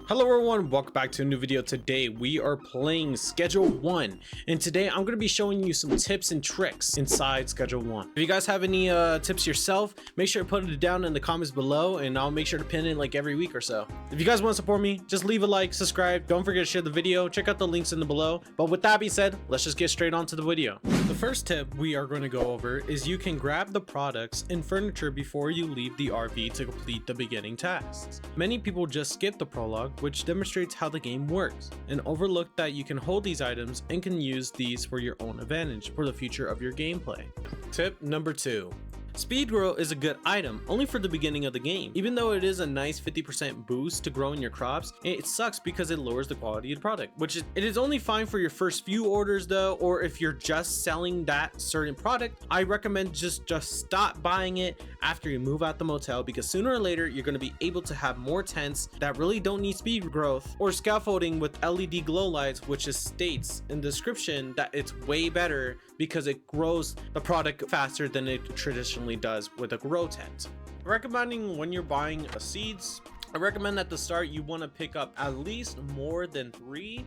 Hello everyone, welcome back to a new video. Today we are playing Schedule 1, and today I'm going to be showing you some tips and tricks inside Schedule 1. If you guys have any tips yourself, make sure to put it down in the comments below, and I'll make sure to pin it like every week or so. If you guys want to support me, just leave a like, subscribe, don't forget to share the video, check out the links in the below. But with that being said, let's just get straight on to the video. The first tip we are going to go over is you can grab the products and furniture before you leave the RV to complete the beginning tasks. Many people just skip the prologue, which demonstrates how the game works, and overlook that you can hold these items and can use these for your own advantage for the future of your gameplay. Tip number 2. SpeedGrow is a good item only for the beginning of the game. Even though it is a nice 50% boost to growing your crops, it sucks because it lowers the quality of the product, it is only fine for your first few orders though, or if you're just selling that certain product. I recommend just stop buying it after you move out the motel, because sooner or later you're going to be able to have more tents that really don't need speed growth, or scaffolding with LED glow lights, which states in the description that it's way better because it grows the product faster than it traditionally does with a grow tent. Recommending when you're buying seeds, I recommend at the start you want to pick up at least more than 3,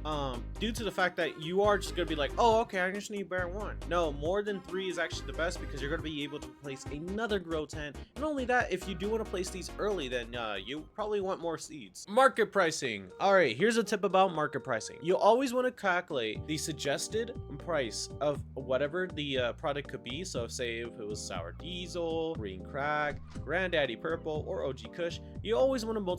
due to the fact that you are just gonna be like, oh okay, I just need bare 1. No, more than 3 is actually the best, because you're gonna be able to place another grow tent. And only that, if you do want to place these early, then you probably want more seeds. Market pricing. All right, here's a tip about market pricing. You always want to calculate the suggested price of whatever the product could be. So say if it was sour diesel, green crack, granddaddy purple, or OG kush, you always want to multiply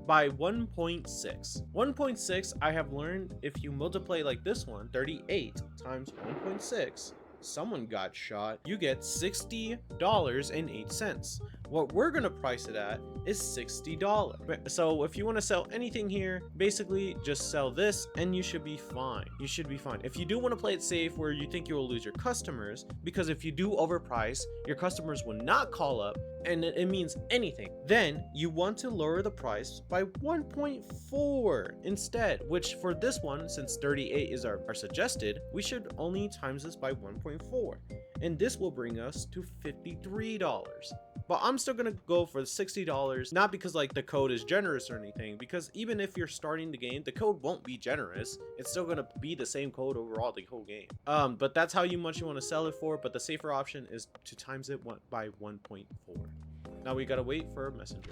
by 1.6. 1.6, I have learned, if you multiply like this one, 38 times 1.6, someone got shot, you get $60.08. What we're gonna price it at is $60. So if you want to sell anything here, basically just sell this and you should be fine. You should be fine. If you do want to play it safe where you think you will lose your customers, because if you do overprice, your customers will not call up and it means anything, then you want to lower the price by 1.4 instead, which for this one, since 38 is our suggested, we should only times this by 1.4, and this will bring us to $53. But I'm still gonna go for the $60, not because like the code is generous or anything, because even if you're starting the game, the code won't be generous. It's still gonna be the same code overall the whole game. But that's how much you want to sell it for. But the safer option is to times it by 1.4. Now we gotta wait for a messenger.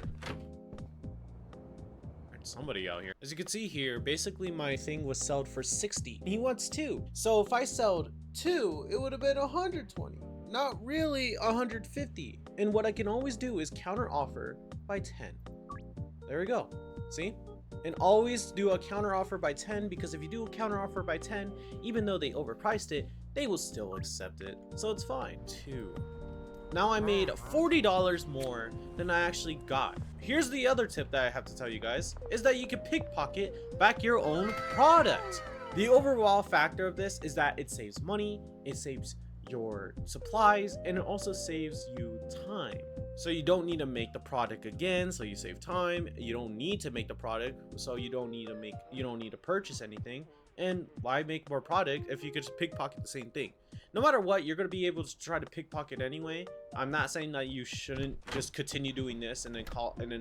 Somebody out here. As you can see here, basically my thing was sold for 60. He wants 2. So if I sold 2, it would have been 120. Not really 150. And what I can always do is counter offer by 10. There we go. See? And always do a counter offer by 10, because if you do a counter offer by 10, even though they overpriced it, they will still accept it. So it's fine. 2. Now I made $40 more than I actually got. Here's the other tip that I have to tell you guys, is that you can pickpocket back your own product. The overall factor of this is that it saves money, it saves your supplies, and it also saves you time. So you don't need to make the product again, so you save time. You don't need to make the product, so you don't need to purchase anything. And why make more product if you could just pickpocket the same thing? No matter what, you're going to be able to try to pickpocket anyway. I'm not saying that you shouldn't just continue doing this and then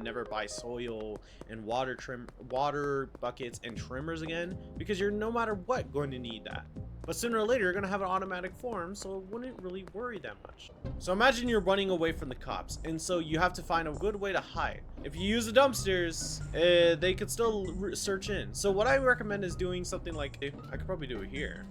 never buy soil and water buckets and trimmers again, because you're no matter what going to need that. But sooner or later, you're going to have an automatic form, so it wouldn't really worry that much. So imagine you're running away from the cops, and so you have to find a good way to hide. If you use the dumpsters, they could still search in. So what I recommend is doing something like, I could probably do it here.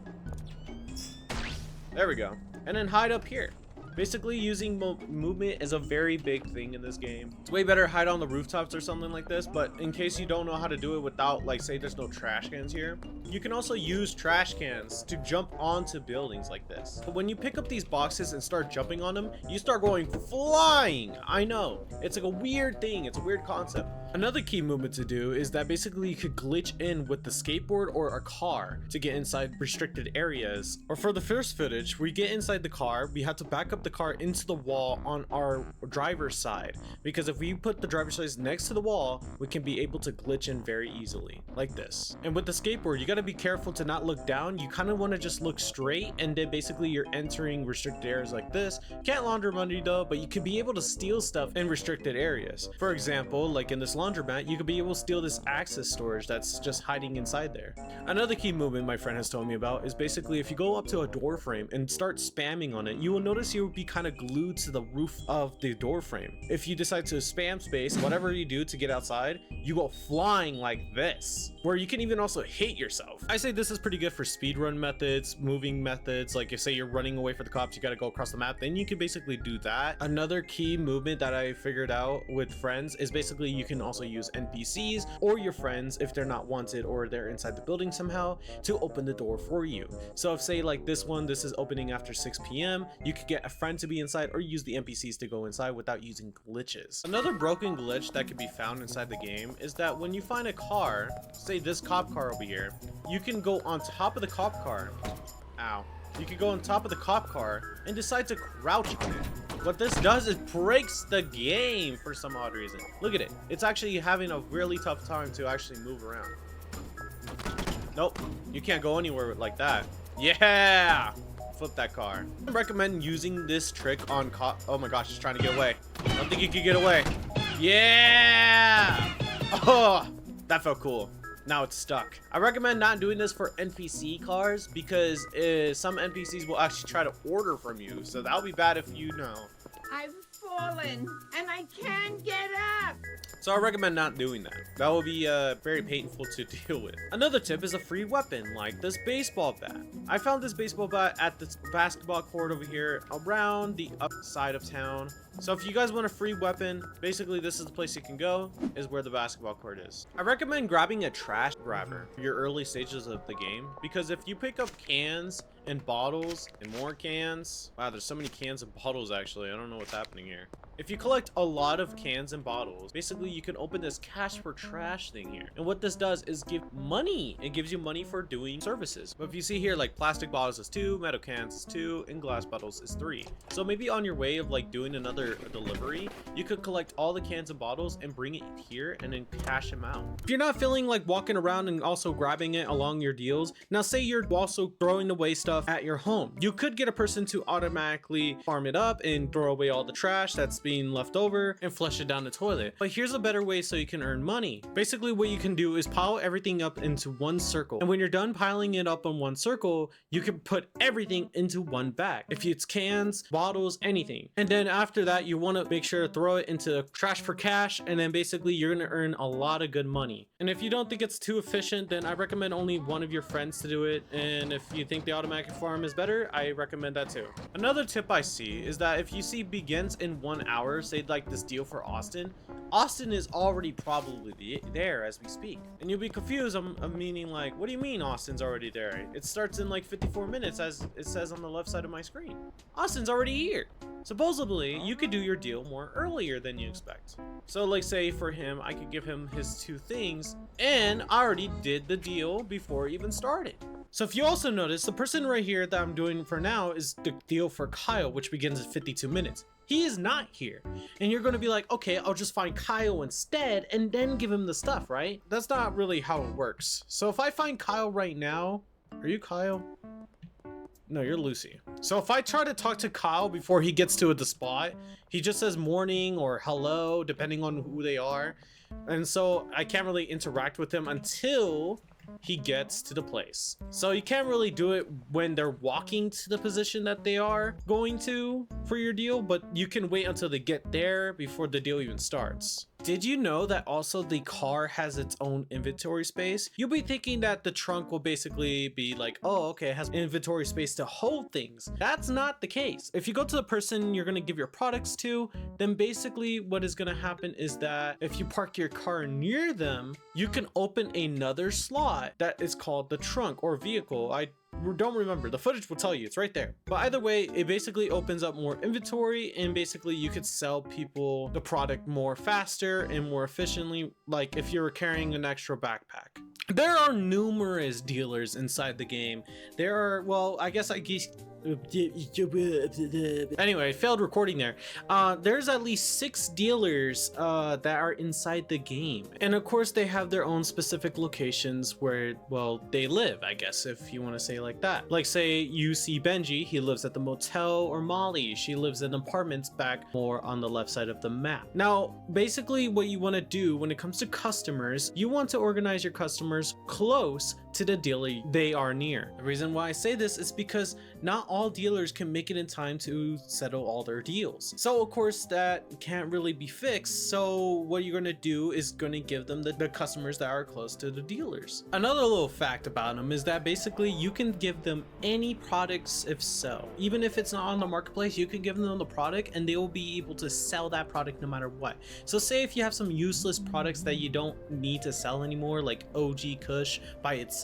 There we go. And then hide up here. Basically, using movement is a very big thing in this game. It's way better to hide on the rooftops or something like this, but in case you don't know how to do it without, like, say there's no trash cans here, you can also use trash cans to jump onto buildings like this. But when you pick up these boxes and start jumping on them, you start going flying. I know, it's like a weird thing. It's a weird concept. Another key movement to do is that basically you could glitch in with the skateboard or a car to get inside restricted areas. Or for the first footage, we get inside the car, we have to back up the car into the wall on our driver's side, because if we put the driver's side next to the wall, we can be able to glitch in very easily like this. And with the skateboard, you got to be careful to not look down. You kind of want to just look straight, and then basically you're entering restricted areas like this. Can't launder money though, but you could be able to steal stuff in restricted areas. For example, like in this laundromat, you could be able to steal this access storage that's just hiding inside there. Another key movement my friend has told me about is basically if you go up to a door frame and start spamming on it, you will notice you'll be kind of glued to the roof of the door frame. If you decide to spam space, whatever you do to get outside, you go flying like this, where you can even also hit yourself. I say this is pretty good for speedrun methods, moving methods, like if say you're running away from the cops, you gotta go across the map, then you can basically do that. Another key movement that I figured out with friends is basically you can also use NPCs or your friends if they're not wanted or they're inside the building somehow to open the door for you. So if say like this is opening after 6 p.m, you could get a friend to be inside or use the NPCs to go inside without using glitches. Another broken glitch that can be found inside the game is that when you find a car, say this cop car over here, you can go on top of the cop car. Ow. You can go on top of the cop car and decide to crouch on it. What this does is breaks the game for some odd reason. Look at it. It's actually having a really tough time to actually move around. Nope. You can't go anywhere like that. Yeah! Flip that car. I recommend using this trick on cop. Oh my gosh, it's trying to get away. I don't think you can get away. Yeah! Oh, that felt cool. Now it's stuck. I recommend not doing this for NPC cars because some NPCs will actually try to order from you. So that'll be bad if you know. I've fallen and I can't get up. So I recommend not doing that. That will be very painful to deal with. Another tip is a free weapon like this baseball bat. I found this baseball bat at this basketball court over here around the upside of town. So if you guys want a free weapon, basically this is the place you can go, is where the basketball court is. I recommend grabbing a trash grabber for your early stages of the game, because if you pick up cans and bottles and more cans, wow, there's so many cans and bottles actually, I don't know what's happening here. If you collect a lot of cans and bottles, basically you can open this cash for trash thing here. And what this does is give money. It gives you money for doing services. But if you see here, like plastic bottles is 2, metal cans is 2, and glass bottles is 3. So maybe on your way of like doing another delivery, you could collect all the cans and bottles and bring it here and then cash them out. If you're not feeling like walking around and also grabbing it along your deals, now say you're also throwing away stuff at your home, you could get a person to automatically farm it up and throw away all the trash that's being left over and flush it down the toilet. But here's a better way so you can earn money. Basically what you can do is pile everything up into one circle, and when you're done piling it up in one circle, you can put everything into one bag. If it's cans, bottles, anything, and then after that you want to make sure to throw it into trash for cash, and then basically you're going to earn a lot of good money. And if you don't think it's too efficient, then I recommend only one of your friends to do it, and if you think the automatic farm is better, I recommend that too. Another tip I see is that if you see begins in 1 hour, say like this deal for Austin is already probably there as we speak, and you'll be confused. I'm meaning like, what do you mean Austin's already there? It starts in like 54 minutes as it says on the left side of my screen. Austin's already here. Supposedly you could do your deal more earlier than you expect. So like say for him, I could give him his 2 things, and I already did the deal before it even started. So if you also notice, the person right here that I'm doing for now is the deal for Kyle, which begins at 52 minutes. He is not here, and you're going to be like, okay, I'll just find Kyle instead and then give him the stuff, right? That's not really how it works. So if I find Kyle right now, are you Kyle? No, you're Lucy. So if I try to talk to Kyle before he gets to the spot, he just says morning or hello, depending on who they are. And so I can't really interact with him until he gets to the place. So you can't really do it when they're walking to the position that they are going to for your deal, but you can wait until they get there before the deal even starts. Did you know that also the car has its own inventory space? You'll be thinking that the trunk will basically be like, oh, okay, it has inventory space to hold things. That's not the case. If you go to the person you're going to give your products to, then basically what is going to happen is that if you park your car near them, you can open another slot that is called the trunk or vehicle. I don't remember, the footage will tell you, it's right there. But either way, it basically opens up more inventory, and basically you could sell people the product more faster and more efficiently, like if you were carrying an extra backpack. There are numerous dealers inside the game. There are, well, I guess Anyway, failed recording there. There's at least 6 dealers that are inside the game, and of course they have their own specific locations where, well, they live, I guess, if you want to say like that. Like, say you see Benji, he lives at the motel, or Molly, she lives in apartments back more on the left side of the map. Now, basically what you want to do when it comes to customers, you want to organize your customers close to the dealer they are near. The reason why I say this is because not all dealers can make it in time to settle all their deals. So of course that can't really be fixed. So what you're gonna do is gonna give them the customers that are close to the dealers. Another little fact about them is that basically you can give them any products if so. Even if it's not on the marketplace, you can give them the product and they will be able to sell that product no matter what. So say if you have some useless products that you don't need to sell anymore, like OG Kush by itself,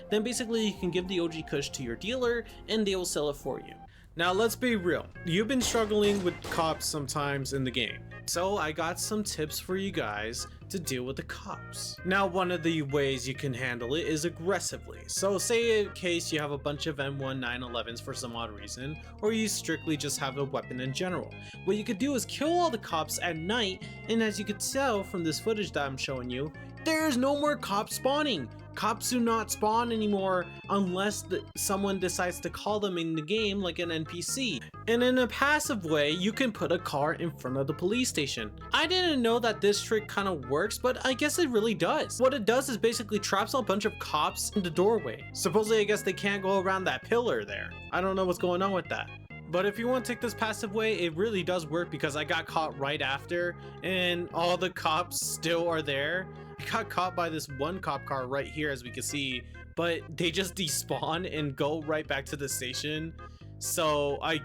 then basically you can give the OG Kush to your dealer and they will sell it for you. Now let's be real, you've been struggling with cops sometimes in the game, so I got some tips for you guys to deal with the cops. Now one of the ways you can handle it is aggressively. So say in case you have a bunch of M1 911s for some odd reason, or you strictly just have a weapon in general. What you could do is kill all the cops at night, and as you could tell from this footage that I'm showing you, there's no more cops spawning. Cops do not spawn anymore unless someone decides to call them in the game, like an NPC. And in a passive way, you can put a car in front of the police station. I didn't know that this trick kind of works, but I guess it really does. What it does is basically traps a bunch of cops in the doorway. Supposedly, I guess they can't go around that pillar there. I don't know what's going on with that. But if you want to take this passive way, it really does work because I got caught right after and all the cops still are there. I got caught by this one cop car right here, as we can see, but they just despawn and go right back to the station. So I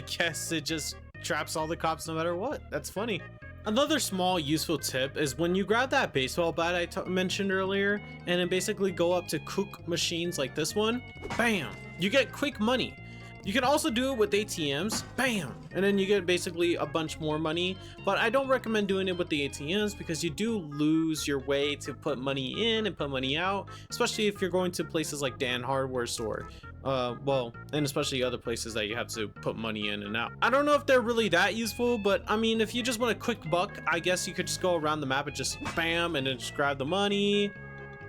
guess it just traps all the cops no matter what. That's funny. Another small useful tip is when you grab that baseball bat I mentioned earlier and then basically go up to cook machines like this one, bam, you get quick money. You can also do it with ATMs, bam, and then you get basically a bunch more money, but I don't recommend doing it with the ATMs because you do lose your way to put money in and put money out, especially if you're going to places like Dan Hardware Store, well, and especially other places that you have to put money in and out. I don't know if they're really that useful, but I mean, if you just want a quick buck, I guess you could just go around the map and just bam, and then just grab the money.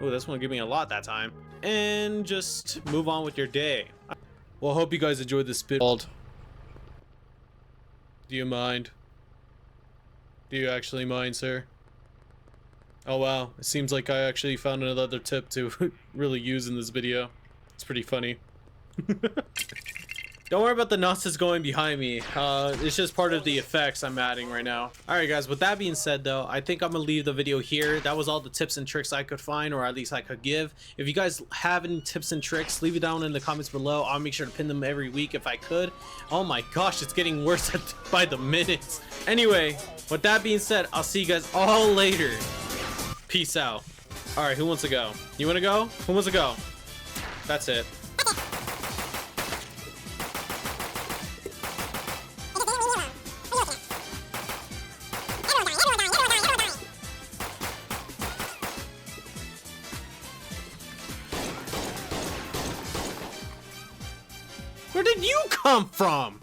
Oh, this one gave me a lot that time. And just move on with your day. Well, I hope you guys enjoyed this bit. Do you mind? Do you actually mind, sir? Oh wow, it seems like I actually found another tip to really use in this video. It's pretty funny. Don't worry about the nuts going behind me. It's just part of the effects I'm adding right now. Alright guys, with that being said though, I think I'm gonna leave the video here. That was all the tips and tricks I could find, or at least I could give. If you guys have any tips and tricks, leave it down in the comments below. I'll make sure to pin them every week if I could. Oh my gosh, it's getting worse by the minutes. Anyway, with that being said, I'll see you guys all later. Peace out. Alright, who wants to go? You wanna go? Who wants to go? That's it. Where did you come from?